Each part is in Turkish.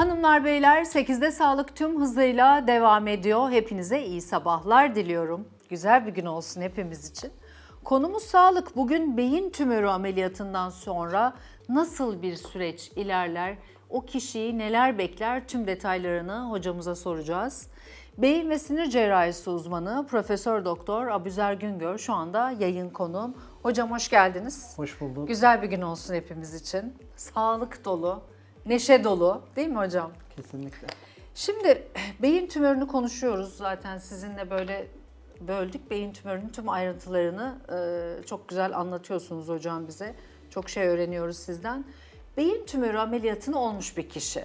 Hanımlar beyler 8'de sağlık tüm hızıyla devam ediyor. Hepinize iyi sabahlar diliyorum. Güzel bir gün olsun hepimiz için. Konumuz sağlık. Bugün beyin tümörü ameliyatından sonra nasıl bir süreç ilerler? O kişiyi neler bekler? Tüm detaylarını hocamıza soracağız. Beyin ve sinir cerrahisi uzmanı Profesör Doktor Abuzer Güngör şu anda yayın konuğum. Hocam hoş geldiniz. Hoş bulduk. Güzel bir gün olsun hepimiz için. Sağlık dolu, neşe dolu değil mi hocam? Kesinlikle. Şimdi beyin tümörünü konuşuyoruz zaten sizinle böyle böldük. Beyin tümörünün tüm ayrıntılarını çok güzel anlatıyorsunuz hocam bize. Çok şey öğreniyoruz sizden. Beyin tümörü ameliyatını olmuş bir kişi.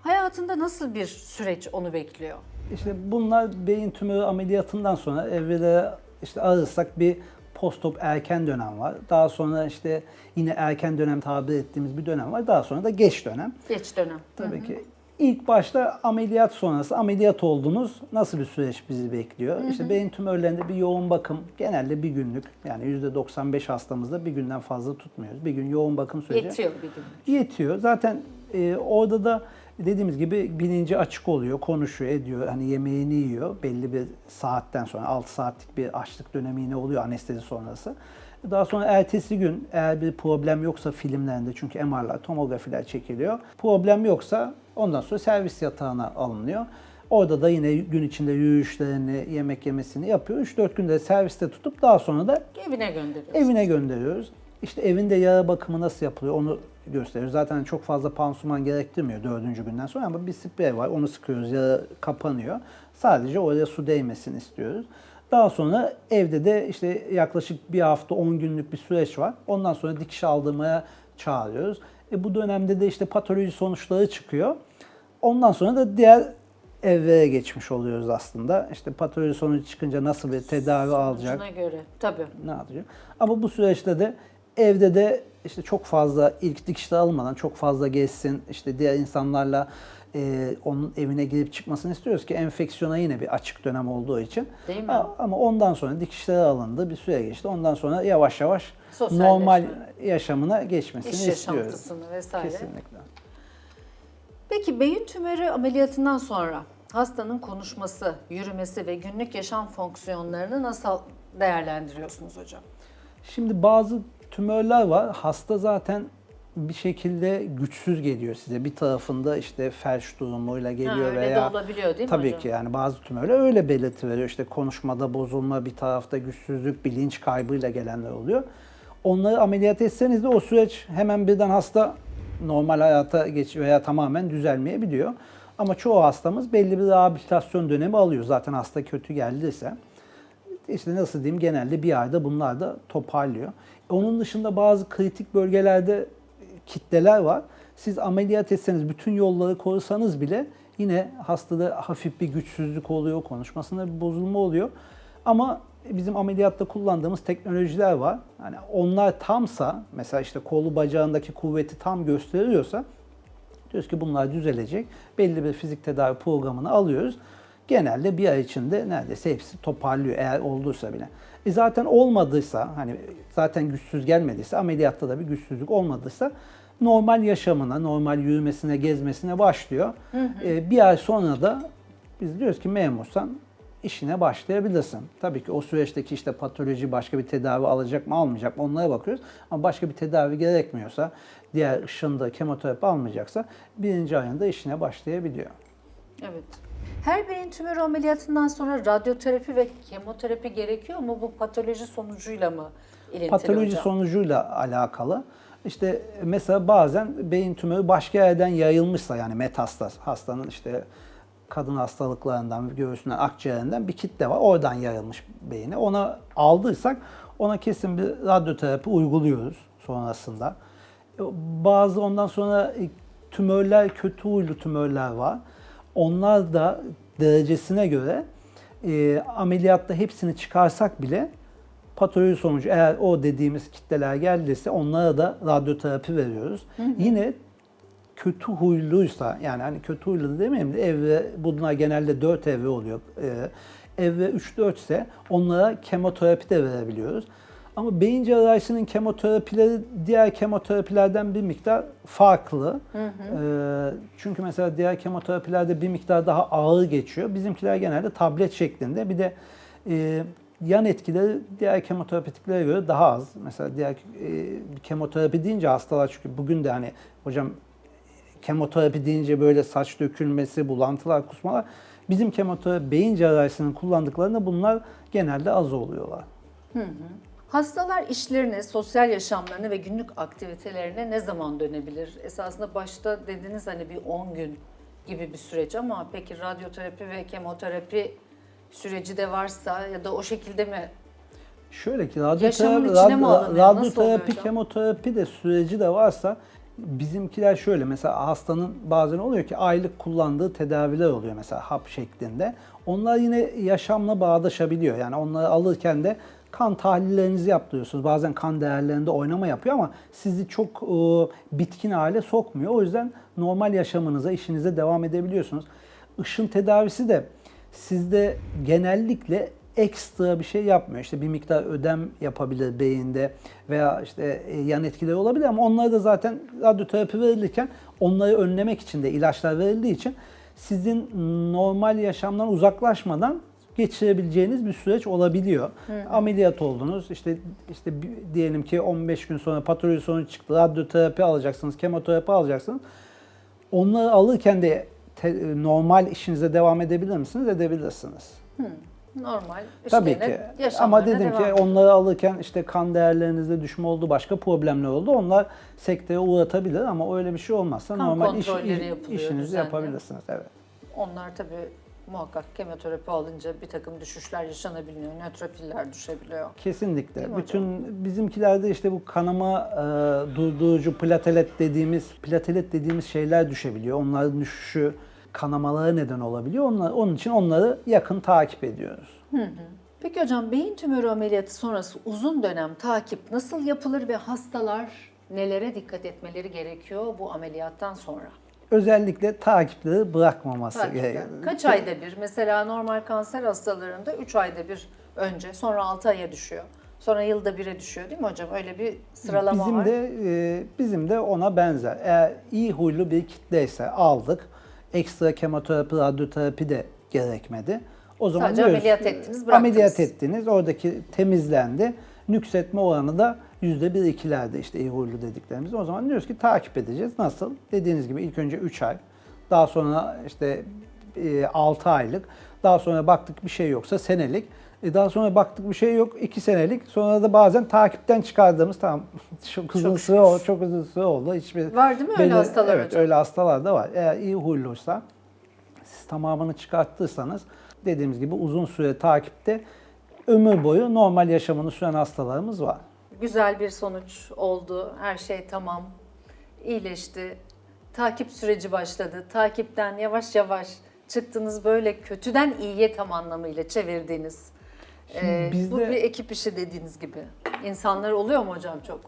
Hayatında nasıl bir süreç onu bekliyor? İşte bunlar beyin tümörü ameliyatından sonra evvela işte arırsak bir postop erken dönem var. Daha sonra işte yine erken dönem tabir ettiğimiz bir dönem var. Daha sonra da geç dönem. Geç dönem. Tabii ki ilk başta ameliyat sonrası ameliyat oldunuz. Nasıl bir süreç bizi bekliyor? İşte beyin tümörlerinde bir yoğun bakım genelde bir günlük. Yani %95 hastamızda bir günden fazla tutmuyoruz. Bir gün yoğun bakım süreci. Yetiyor bir gün. Yetiyor. Zaten orada da dediğimiz gibi bilinci açık oluyor, konuşuyor, ediyor. Hani yemeğini yiyor. Belli bir saatten sonra 6 saatlik bir açlık dönemi yine oluyor anestezi sonrası. Daha sonra ertesi gün eğer bir problem yoksa filmlerinde çünkü MR'lar, tomografiler çekiliyor. Problem yoksa ondan sonra servis yatağına alınıyor. Orada da yine gün içinde yürüyüşlerini, yemek yemesini yapıyor. 3-4 günde serviste tutup daha sonra da Evine gönderiyoruz. evine gönderiyoruz. İşte evinde yara bakımı nasıl yapılıyor onu gösteriyoruz. Zaten çok fazla pansuman gerektirmiyor 4. günden sonra ama bir sprey var. Onu sıkıyoruz, yara kapanıyor. Sadece oraya su değmesini istiyoruz. Daha sonra evde de işte yaklaşık bir hafta 10 günlük bir süreç var. Ondan sonra dikiş aldırmaya çağırıyoruz. Bu dönemde de işte patoloji sonuçları çıkıyor. Ondan sonra da diğer evreye geçmiş oluyoruz aslında. İşte patoloji sonucu çıkınca nasıl bir tedavi alacak? Sonucuna göre tabii. Ne yapacak? Ama bu süreçte de evde de işte çok fazla ilk dikişte almadan çok fazla gezsin. İşte diğer insanlarla onun evine girip çıkmasını istiyoruz ki enfeksiyona yine bir açık dönem olduğu için. Değil mi? Ama ondan sonra dikişlere alındı, bir süre geçti. Ondan sonra yavaş yavaş Sosyalleşme. normal yaşamına geçmesini İş istiyoruz. yaşantısını vesaire. Kesinlikle. Peki beyin tümörü ameliyatından sonra hastanın konuşması, yürümesi ve günlük yaşam fonksiyonlarını nasıl değerlendiriyorsunuz hocam? Şimdi bazı tümörler var. Hasta zaten bir şekilde güçsüz geliyor size. Bir tarafında işte felç durumuyla geliyor öyle veya de olabiliyor değil mi tabii hocam? ki yani bazı tümörler öyle belirti veriyor. İşte konuşmada bozulma, bir tarafta güçsüzlük, bilinç kaybıyla gelenler oluyor. Onları ameliyat etseniz de o süreç hemen birden hasta normal hayata geçiyor veya tamamen düzelmeyebiliyor. Ama çoğu hastamız belli bir rehabilitasyon dönemi alıyor. Zaten hasta kötü geldiyse. İşte nasıl diyeyim genelde bir ayda bunlar da toparlıyor. Onun dışında bazı kritik bölgelerde kitleler var. Siz ameliyat etseniz, bütün yolları korusanız bile yine hastada hafif bir güçsüzlük oluyor, konuşmasında bir bozulma oluyor. Ama bizim ameliyatta kullandığımız teknolojiler var. Yani onlar tamsa, mesela işte kolu bacağındaki kuvveti tam gösteriyorsa diyoruz ki bunlar düzelecek. Belli bir fizik tedavi programını alıyoruz. Genelde bir ay içinde neredeyse hepsi toparlıyor eğer olduysa bile. Zaten olmadıysa, hani zaten güçsüz gelmediyse, ameliyatta da bir güçsüzlük olmadıysa normal yaşamına, normal yürümesine, gezmesine başlıyor. Bir ay sonra da biz diyoruz ki memursan işine başlayabilirsin. Tabii ki o süreçteki işte patoloji başka bir tedavi alacak mı almayacak mı onlara bakıyoruz. Ama başka bir tedavi gerekmiyorsa, diğer ışında kemoterapi almayacaksa birinci ayında işine başlayabiliyor. Evet. Her beyin tümörü ameliyatından sonra radyoterapi ve kemoterapi gerekiyor mu? Bu patoloji sonucuyla mı ilintili Patoloji hocam? sonucuyla alakalı. İşte mesela bazen beyin tümörü başka yerden yayılmışsa yani metastaz hastanın işte kadın hastalıklarından, göğsünden, akciğerinden bir kitle var. Oradan yayılmış beyine. Ona aldıysak ona kesin bir radyoterapi uyguluyoruz sonrasında. Bazı ondan sonra tümörler, kötü huylu tümörler var. Onlar da derecesine göre ameliyatta hepsini çıkarsak bile patoloji sonucu eğer o dediğimiz kitleler geldiyse onlara da radyoterapi veriyoruz. Yine kötü huyluysa yani hani kötü huylu demeyeyim de evre bunlar genelde 4 evre oluyor. Evre 3-4 ise onlara kemoterapi de verebiliyoruz. Ama beyin cerrahisinin kemoterapileri diğer kemoterapilerden bir miktar farklı. Çünkü mesela diğer kemoterapilerde bir miktar daha ağır geçiyor. Bizimkiler genelde tablet şeklinde. Bir de yan etkileri diğer kemoterapitiklere göre daha az. Mesela diğer kemoterapi deyince hastalar, çünkü bugün de hani hocam kemoterapi deyince böyle saç dökülmesi, bulantılar, kusmalar. Bizim kemoterapi beyin cerrahisinin kullandıklarında bunlar genelde az oluyorlar. Hastalar işlerine, sosyal yaşamlarına ve günlük aktivitelerine ne zaman dönebilir? Esasında başta dediniz hani bir 10 gün gibi bir süreç, ama peki radyoterapi ve kemoterapi süreci de varsa ya da o şekilde mi? Şöyle ki Yaşamın içine mi alınıyor? Nasıl oluyor radyoterapi, hocam? kemoterapi de süreci de varsa bizimkiler şöyle, mesela hastanın bazen oluyor ki aylık kullandığı tedaviler oluyor mesela hap şeklinde. Onlar yine yaşamla bağdaşabiliyor. Yani onları alırken de kan tahlillerinizi yaptırıyorsunuz. Bazen kan değerlerinde oynama yapıyor ama sizi çok bitkin hale sokmuyor. O yüzden normal yaşamınıza, işinize devam edebiliyorsunuz. Işın tedavisi de sizde genellikle ekstra bir şey yapmıyor. İşte bir miktar ödem yapabilir beyinde veya işte yan etkileri olabilir ama onları da zaten radyoterapi verilirken onları önlemek için de ilaçlar verildiği için sizin normal yaşamdan uzaklaşmadan geçirebileceğiniz bir süreç olabiliyor. Ameliyat oldunuz. İşte diyelim ki 15 gün sonra patoloji sonucu çıktı. Radyoterapi alacaksınız, kemoterapi alacaksınız. Onları alırken de normal işinize devam edebilir misiniz? Edebilirsiniz. Normal Tabii işlerine, ki. Ama yaşamlarına dedim ki devam onları alırken işte kan değerlerinizde düşme oldu, başka problemler oldu. Onlar sekteye uğratabilir ama öyle bir şey olmazsa Kan normal kontrolleri yapılıyor işinizi düzenli. yapabilirsiniz. Evet. Onlar tabii muhakkak kemoterapi alınca bir takım düşüşler yaşanabiliyor, nötrofiller düşebiliyor. Kesinlikle. Değil mi Bütün bizimkilerde işte bu kanama durdurucu platelet dediğimiz şeyler düşebiliyor. Onların düşüşü kanamalara neden olabiliyor. Onun için onları yakın takip ediyoruz. Peki hocam, beyin tümörü ameliyatı sonrası uzun dönem takip nasıl yapılır ve hastalar nelere dikkat etmeleri gerekiyor bu ameliyattan sonra? Özellikle takipleri bırakmaması Takipler. gerekiyor. Kaç ayda bir? Mesela normal kanser hastalarında 3 ayda bir önce, sonra 6 aya düşüyor. Sonra yılda 1'e düşüyor değil mi hocam? Öyle bir sıralama var. Bizim de ona benzer. Eğer iyi huylu bir kitleyse aldık. Ekstra kemoterapi, radyoterapi de gerekmedi. O zaman Sadece diyoruz, ameliyat ettiniz, bıraktınız. ameliyat ettiniz, oradaki temizlendi. Nüksetme oranı da %1-2'lerde işte iyi huylu dediklerimiz. O zaman diyoruz ki takip edeceğiz. Nasıl? Dediğiniz gibi ilk önce 3 ay, daha sonra işte 6 aylık, daha sonra baktık bir şey yoksa senelik. Daha sonra baktık bir şey yok 2 senelik. Sonra da bazen takipten çıkardığımız tamam çok uzun süre oldu, çok uzun süre oldu. Var değil mi öyle hastalar Evet, hocam? öyle hastalar da var. Eğer iyi huyluysa siz tamamını çıkarttıysanız dediğimiz gibi uzun süre takipte ömür boyu normal yaşamını süren hastalarımız var. Güzel bir sonuç oldu. Her şey tamam. İyileşti. Takip süreci başladı. Takipten yavaş yavaş çıktınız, böyle kötüden iyiye tam anlamıyla çevirdiğiniz. Bu bir ekip işi dediğiniz gibi. İnsanlar oluyor mu hocam çok?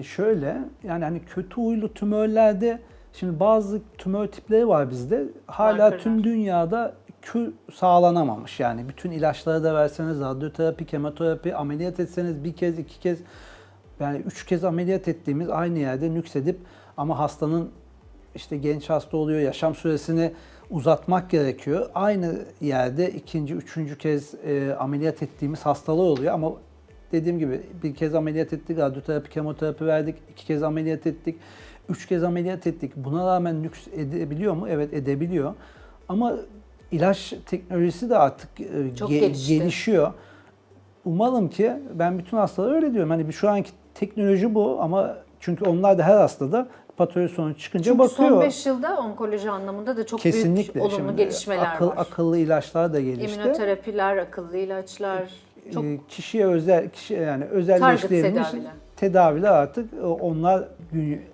Şöyle yani hani kötü huylu tümörlerde şimdi bazı tümör tipleri var bizde. Hala Markerler. tüm dünyada kür sağlanamamış. Yani bütün ilaçları da verseniz, radyoterapi, kemoterapi, ameliyat etseniz bir kez, 2 kez, yani 3 kez ameliyat ettiğimiz aynı yerde nüksedip ama hastanın işte genç hasta oluyor, yaşam süresini uzatmak gerekiyor. Aynı yerde ikinci, üçüncü kez ameliyat ettiğimiz hastalar oluyor ama dediğim gibi bir kez ameliyat ettik, radyoterapi, kemoterapi verdik, 2 kez ameliyat ettik, 3 kez ameliyat ettik. Buna rağmen nüks edebiliyor mu? Evet, edebiliyor. Ama ilaç teknolojisi de artık Çok gelişti. gelişiyor. Umalım ki ben bütün hastalara öyle diyorum. Hani şu anki teknoloji bu ama çünkü onlar da her hastada patoloji sonucu çıkınca Çünkü bakıyor. son 5 yılda onkoloji anlamında da çok Kesinlikle. büyük olumlu Şimdi gelişmeler var. akıllı ilaçlar da gelişti. İmmünoterapiler, akıllı ilaçlar, çok Kişiye özel, yani özelleştirilmiş tedaviler. tedaviler artık onlar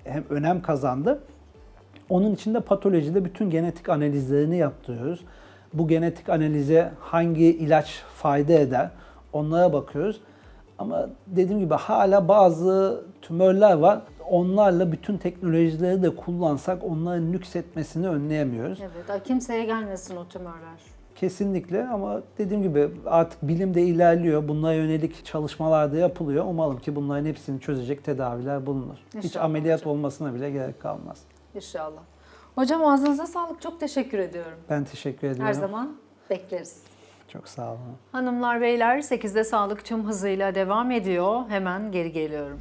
hem önem kazandı. Onun için de patolojide bütün genetik analizlerini yaptırıyoruz. Bu genetik analize hangi ilaç fayda eder onlara bakıyoruz. Ama dediğim gibi hala bazı tümörler var. Onlarla bütün teknolojileri de kullansak onların nüksetmesini önleyemiyoruz. Evet, kimseye gelmesin o tümörler. Kesinlikle, ama dediğim gibi artık bilim de ilerliyor. Bunlara yönelik çalışmalar da yapılıyor. Umalım ki bunların hepsini çözecek tedaviler bulunur. Hiç İnşallah ameliyat hocam. olmasına bile gerek kalmaz. İnşallah. Hocam ağzınıza sağlık. Çok teşekkür ediyorum. Ben teşekkür ediyorum. Her zaman bekleriz. Çok sağ olun. Hanımlar beyler 8'de sağlık tüm hızıyla devam ediyor. Hemen geri geliyorum.